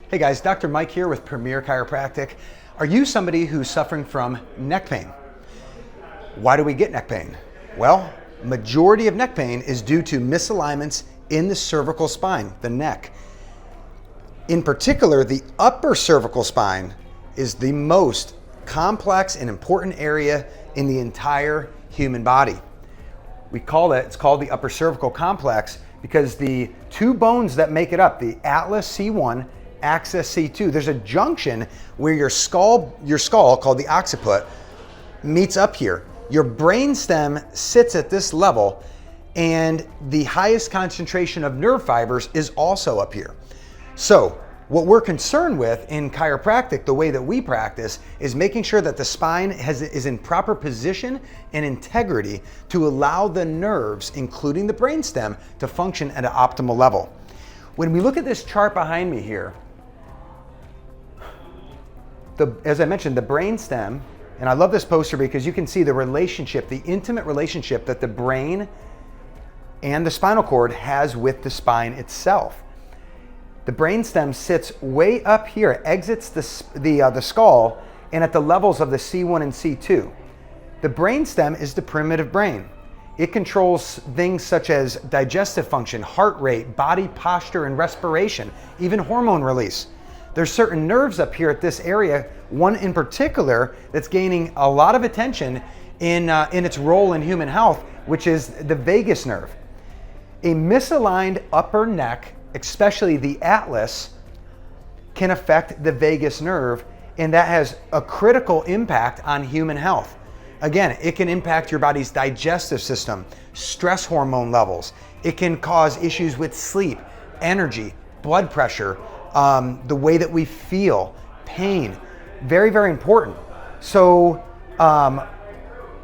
Hey guys, Dr. Mike here with Premier Chiropractic. Are you somebody who's suffering from neck pain? Why do we get neck pain? Well, majority of neck pain is due to misalignments in the cervical spine, the neck. In particular, the upper cervical spine is the most complex and important area in the entire human body. It's called the upper cervical complex because the two bones that make it up, the atlas C1, axis C2, there's a junction where your skull called the occiput meets up here. Your brainstem sits at this level and the highest concentration of nerve fibers is also up here. So what we're concerned with in chiropractic, the way that we practice, is making sure that the spine is in proper position and integrity to allow the nerves, including the brainstem, to function at an optimal level. When we look at this chart behind me here, as I mentioned, the brainstem, and I love this poster because you can see the relationship, the intimate relationship that the brain and the spinal cord has with the spine itself. The brainstem sits way up here, exits the skull, and at the levels of the C1 and C2. The brainstem is the primitive brain. It controls things such as digestive function, heart rate, body posture, and respiration, even hormone release. There's certain nerves up here at this area, one in particular that's gaining a lot of attention in its role in human health, which is the vagus nerve. A misaligned upper neck, especially the atlas, can affect the vagus nerve, and that has a critical impact on human health. Again, it can impact your body's digestive system, stress hormone levels. It can cause issues with sleep, energy, blood pressure, the way that we feel, pain. Very, very important. So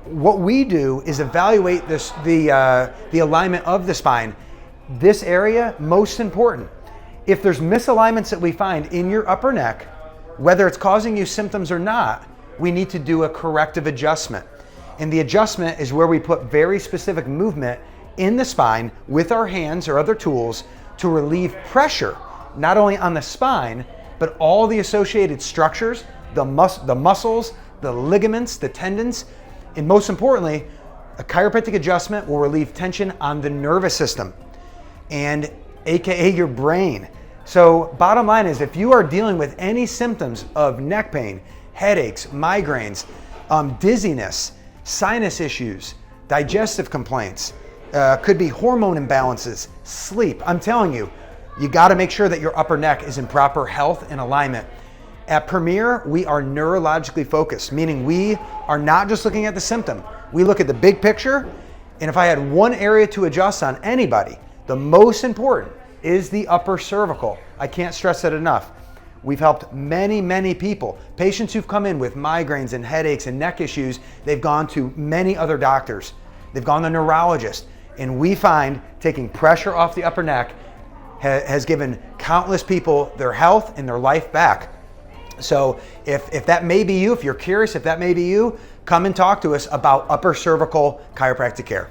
what we do is evaluate the alignment of the spine. This area, most important. If there's misalignments that we find in your upper neck, whether it's causing you symptoms or not, we need to do a corrective adjustment. And the adjustment is where we put very specific movement in the spine with our hands or other tools to relieve pressure, not only on the spine, but all the associated structures, the muscles, the ligaments, the tendons, and most importantly, a chiropractic adjustment will relieve tension on the nervous system, and AKA your brain. So bottom line is, if you are dealing with any symptoms of neck pain, headaches, migraines, dizziness, sinus issues, digestive complaints, could be hormone imbalances, sleep, I'm telling you, you gotta make sure that your upper neck is in proper health and alignment. At Premier, we are neurologically focused, meaning we are not just looking at the symptom. We look at the big picture, and if I had one area to adjust on anybody, the most important is the upper cervical. I can't stress it enough. We've helped many, many people. Patients who've come in with migraines and headaches and neck issues, they've gone to many other doctors. They've gone to neurologists, and we find taking pressure off the upper neck has given countless people their health and their life back. So if that may be you, if you're curious if that may be you, come and talk to us about upper cervical chiropractic care.